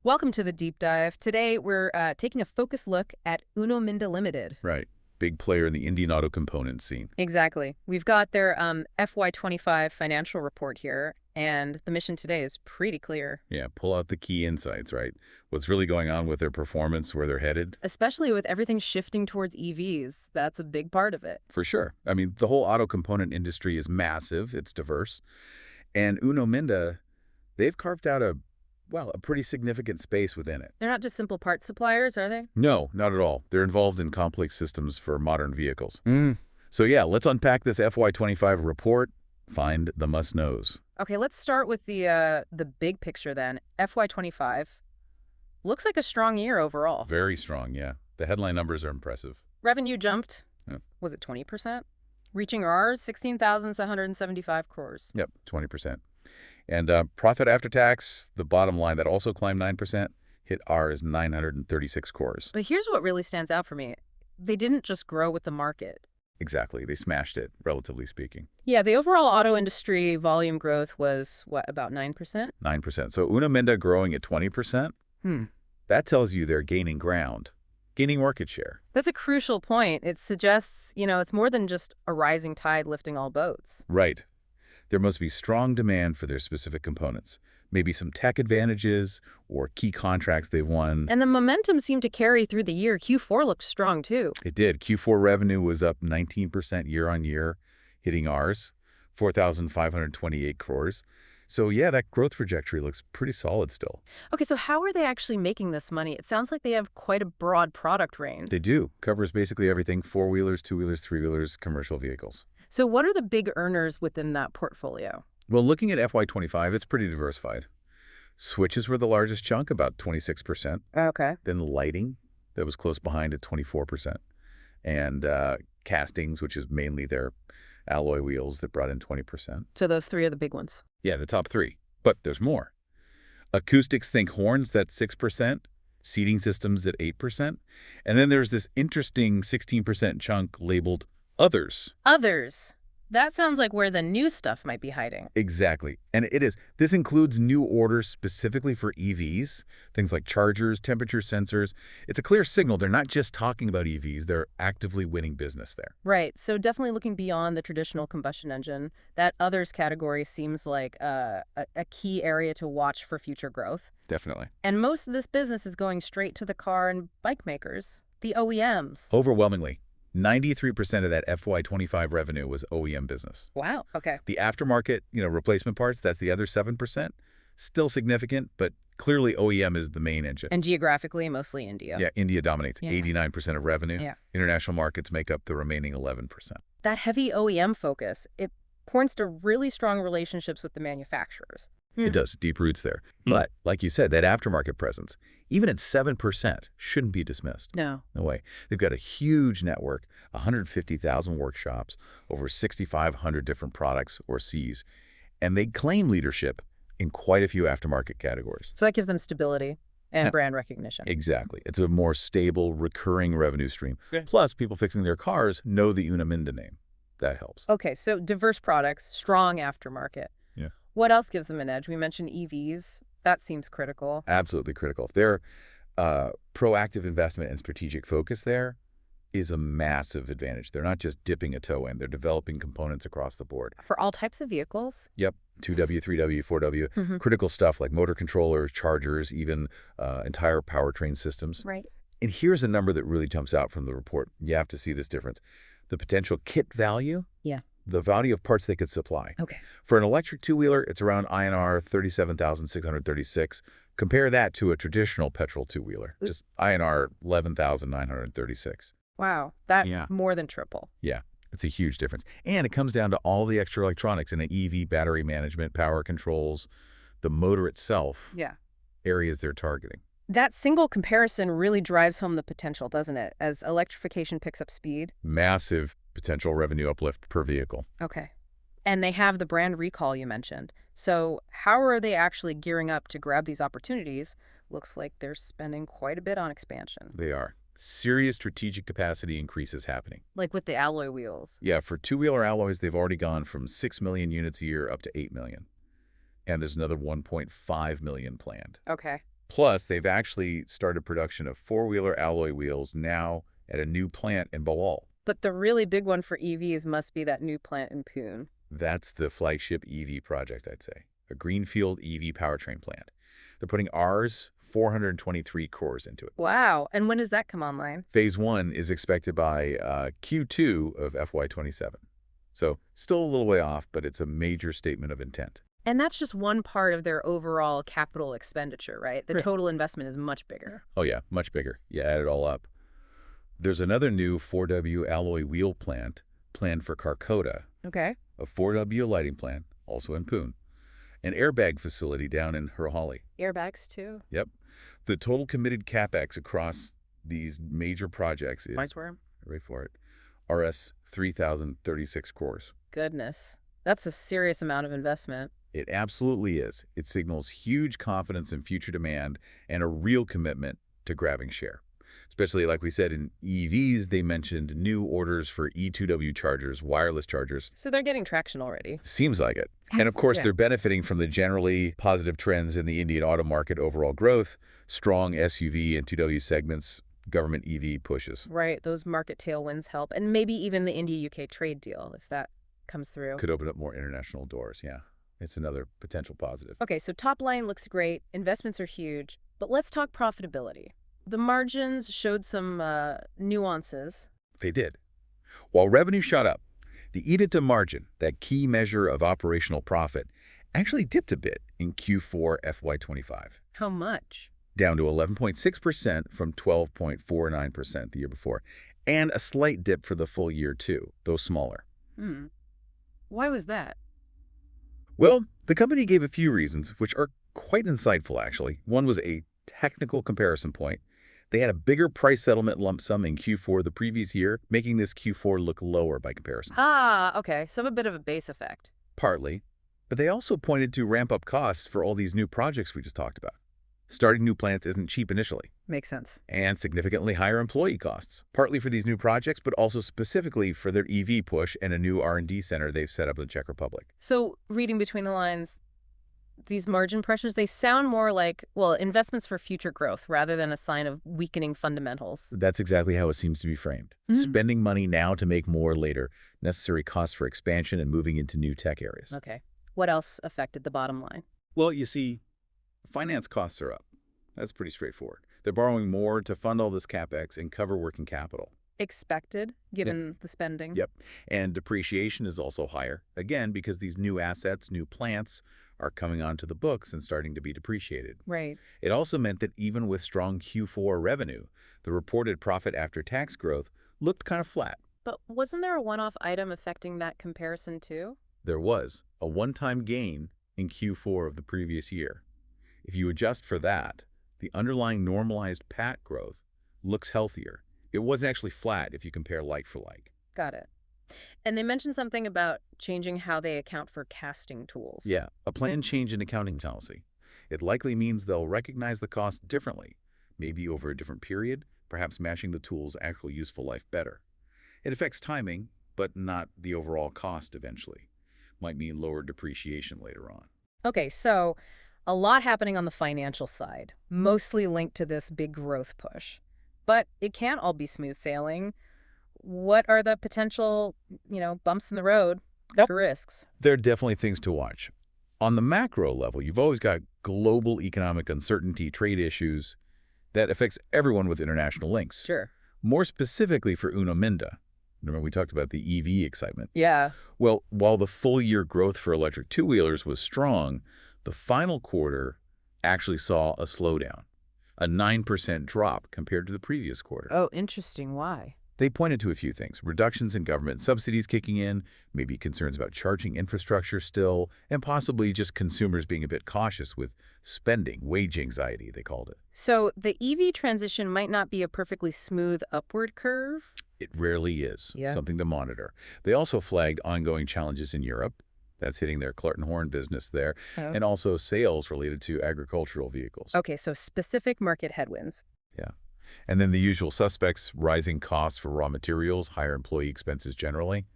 Welcome to the deep dive. Today we're taking a focused look at Uno Minda Limited. Right. Big player in the Indian auto component scene. Exactly. We've got their FY25 financial report here, and the mission today is pretty clear. Yeah, pull out the key insights, right? What's really going on with their performance, where they're headed? Especially with everything shifting towards EVs. That's a big part of it. For sure. I mean, the whole auto component industry is massive. It's diverse. And Uno Minda, they've carved out a pretty significant space within it. They're not just simple parts suppliers, are they? No, not at all. They're involved in complex systems for modern vehicles. So yeah, let's unpack this FY25 report, find the must-knows. Okay, let's start with the big picture then. FY25 looks like a strong year overall. Very strong, yeah. The headline numbers are impressive. Revenue jumped, Yeah. was it 20%? Reaching ours, 16,775 crores. Yep, 20%. And profit after tax, the bottom line, that also climbed 9%, hit ours 936 crores. But here's what really stands out for me. They didn't just grow with the market. Exactly. They smashed it, relatively speaking. Yeah, the overall auto industry volume growth was, what, about 9%? 9%. So Uno Minda growing at 20%, that tells you they're gaining ground, gaining market share. That's a crucial point. It suggests, it's more than just a rising tide lifting all boats. Right. There must be strong demand for their specific components, maybe some tech advantages or key contracts they've won. And the momentum seemed to carry through the year. Q4 looked strong, too. It did. Q4 revenue was up 19% year on year, hitting ours, 4,528 crores. So yeah, that growth trajectory looks pretty solid still. Okay, so how are they actually making this money? It sounds like they have quite a broad product range. They do. Covers basically everything: four-wheelers, two-wheelers, three-wheelers, commercial vehicles. So what are the big earners within that portfolio? Well, looking at FY25, it's pretty diversified. Switches were the largest chunk, about 26%. Okay. Then lighting, that was close behind at 24%. And castings, which is mainly their alloy wheels, that brought in 20%. So those three are the big ones. Yeah, the top three. But there's more. Acoustics, think horns, that's 6%. Seating systems at 8%. And then there's this interesting 16% chunk labeled others. Others. That sounds like where the new stuff might be hiding. Exactly. And it is. This includes new orders specifically for EVs, things like chargers, temperature sensors. It's a clear signal they're not just talking about EVs, they're actively winning business there. Right. So definitely looking beyond the traditional combustion engine. That others category seems like a key area to watch for future growth. Definitely. And most of this business is going straight to the car and bike makers, the OEMs. Overwhelmingly. 93% of that FY25 revenue was OEM business. Wow. Okay. The aftermarket, replacement parts, that's the other 7%. Still significant, but clearly OEM is the main engine. And geographically, mostly India. Yeah, India dominates, Yeah. 89% of revenue. Yeah. International markets make up the remaining 11%. That heavy OEM focus, it points to really strong relationships with the manufacturers. It does, deep roots there. But, like you said, that aftermarket presence, even at 7%, shouldn't be dismissed. No. No way. They've got a huge network, 150,000 workshops, over 6,500 different products or Cs, and they claim leadership in quite a few aftermarket categories. So that gives them stability and brand recognition. Exactly. It's a more stable, recurring revenue stream. Okay. Plus, people fixing their cars know the Uno Minda name. That helps. Okay, so diverse products, strong aftermarket. Yeah. What else gives them an edge? We mentioned EVs. That seems critical. Absolutely critical. Their proactive investment and strategic focus there is a massive advantage. They're not just dipping a toe in. They're developing components across the board. For all types of vehicles? Yep. 2W, 3W, 4W. Critical stuff like motor controllers, chargers, even entire powertrain systems. Right. And here's a number that really jumps out from the report. You have to see this difference. The potential kit value. Yeah. The value of parts they could supply. Okay. For an electric two-wheeler, it's around INR 37,636. Compare that to a traditional petrol two-wheeler, just INR 11,936. Wow. That more than triple. Yeah, it's a huge difference. And it comes down to all the extra electronics in an EV, battery management, power controls, the motor itself, areas they're targeting. That single comparison really drives home the potential, doesn't it, as electrification picks up speed? Massive potential revenue uplift per vehicle. Okay. And they have the brand recall you mentioned. So how are they actually gearing up to grab these opportunities? Looks like they're spending quite a bit on expansion. They are. Serious strategic capacity increases happening. Like with the alloy wheels. Yeah, for two-wheeler alloys, they've already gone from 6 million units a year up to 8 million. And there's another 1.5 million planned. Okay. Plus, they've actually started production of four-wheeler alloy wheels now at a new plant in Bawal. But the really big one for EVs must be that new plant in Pune. That's the flagship EV project, I'd say. A greenfield EV powertrain plant. They're putting R's 423 cores into it. Wow. And when does that come online? Phase 1 is expected by Q2 of FY27. So still a little way off, but it's a major statement of intent. And that's just one part of their overall capital expenditure, right? The Right. total investment is much bigger. Oh yeah, much bigger. You add it all up. There's another new 4W alloy wheel plant planned for Carcota, Okay. a 4W lighting plant, also in Pune, an airbag facility down in Hurhali. Airbags, too. Yep. The total committed capex across these major projects is, Mine's where? wait for it, RS 3,036 crores. Goodness. That's a serious amount of investment. It absolutely is. It signals huge confidence in future demand and a real commitment to grabbing share. Especially, like we said, in EVs, they mentioned new orders for E2W chargers, wireless chargers. So they're getting traction already. Seems like it. And of course, Yeah. they're benefiting from the generally positive trends in the Indian auto market overall growth, strong SUV and 2W segments, government EV pushes. Right. Those market tailwinds help. And maybe even the India-UK trade deal, if that comes through. Could open up more international doors, yeah. It's another potential positive. Okay, so top line looks great. Investments are huge. But let's talk profitability. The margins showed some nuances. They did. While revenue shot up, the EBITDA margin, that key measure of operational profit, actually dipped a bit in Q4 FY25, How much? down to 11.6% from 12.49% the year before, and a slight dip for the full year too, though smaller. Why was that? Well, the company gave a few reasons, which are quite insightful actually. One was a technical comparison point. They had a bigger price settlement lump sum in Q4 the previous year, making this Q4 look lower by comparison. Ah, okay. So a bit of a base effect. Partly, but they also pointed to ramp-up costs for all these new projects we just talked about. Starting new plants isn't cheap initially, Makes sense. and significantly higher employee costs, partly for these new projects, but also specifically for their EV push and a new R&D center they've set up in the Czech Republic. So reading between the lines, these margin pressures, they sound more like, well, investments for future growth rather than a sign of weakening fundamentals. That's exactly how it seems to be framed. Spending money now to make more later, necessary costs for expansion and moving into new tech areas. Okay. What else affected the bottom line? Well, you see, finance costs are up. That's pretty straightforward. They're borrowing more to fund all this capex and cover working capital. Expected, given the spending. Yep. And depreciation is also higher, again, because these new assets, new plants, are coming onto the books and starting to be depreciated. Right. It also meant that even with strong Q4 revenue, the reported profit after tax growth looked kind of flat. But wasn't there a one-off item affecting that comparison too? There was a one-time gain in Q4 of the previous year. If you adjust for that, the underlying normalized PAT growth looks healthier. It was actually flat if you compare like for like. Got it. And they mentioned something about changing how they account for casting tools. Yeah, a planned change in accounting policy. It likely means they'll recognize the cost differently, maybe over a different period, perhaps matching the tool's actual useful life better. It affects timing, but not the overall cost eventually. Might mean lower depreciation later on. Okay, so a lot happening on the financial side, mostly linked to this big growth push. But it can't all be smooth sailing. What are the potential, bumps in the road, risks? There are definitely things to watch. On the macro level, you've always got global economic uncertainty, trade issues that affects everyone with international links. Sure. More specifically for Uno Minda. Remember we talked about the EV excitement. Yeah. Well, while the full-year growth for electric two-wheelers was strong, the final quarter actually saw a slowdown, a 9% drop compared to the previous quarter. Oh, interesting. Why? They pointed to a few things: reductions in government subsidies kicking in, maybe concerns about charging infrastructure still, and possibly just consumers being a bit cautious with spending, wage anxiety, they called it. So the EV transition might not be a perfectly smooth upward curve? It rarely is, Yeah. something to monitor. They also flagged ongoing challenges in Europe. That's hitting their Clarton Horn business there, Oh. and also sales related to agricultural vehicles. Okay, so specific market headwinds. Yeah. And then the usual suspects: rising costs for raw materials, higher employee expenses generally.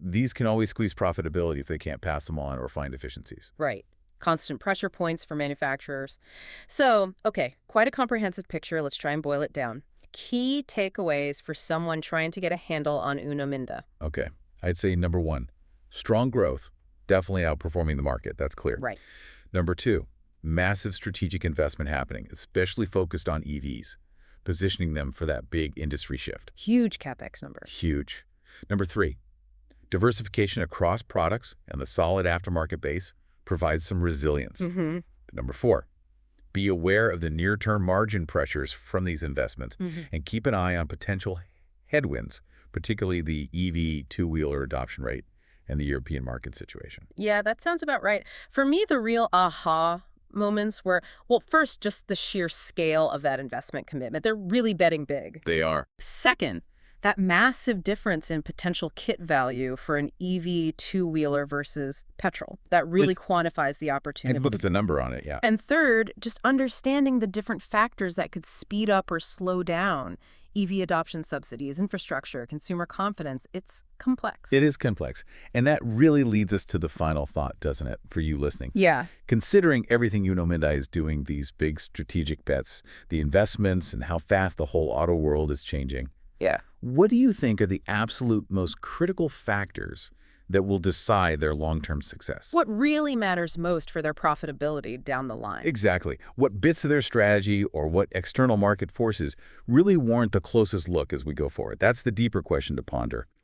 These can always squeeze profitability if they can't pass them on or find efficiencies. Right. constant pressure points for manufacturers. So, okay, quite a comprehensive picture. Let's try and boil it down. Key takeaways for someone trying to get a handle on Uno Minda. Okay. I'd say number one, strong growth, definitely outperforming the market. That's clear. Right. Number two, massive strategic investment happening, especially focused on EVs, positioning them for that big industry shift. Huge CapEx number. Huge. Number three, diversification across products and the solid aftermarket base provides some resilience. Mm-hmm. Number four, be aware of the near-term margin pressures from these investments and keep an eye on potential headwinds, particularly the EV two-wheeler adoption rate and the European market situation. Yeah, that sounds about right. For me, the real aha moments were, well, first, just the sheer scale of that investment commitment. They're really betting big. They are. Second, that massive difference in potential kit value for an EV two-wheeler versus petrol. That really quantifies the opportunity. And puts a number on it, yeah. And third, just understanding the different factors that could speed up or slow down EV adoption subsidies, infrastructure, consumer confidence. It's complex. It is complex. And that really leads us to the final thought, doesn't it, for you listening? Yeah. Considering everything Uno Minda is doing, these big strategic bets, the investments, and how fast the whole auto world is changing, Yeah. what do you think are the absolute most critical factors that will decide their long-term success? What really matters most for their profitability down the line? Exactly. What bits of their strategy or what external market forces really warrant the closest look as we go forward? That's the deeper question to ponder.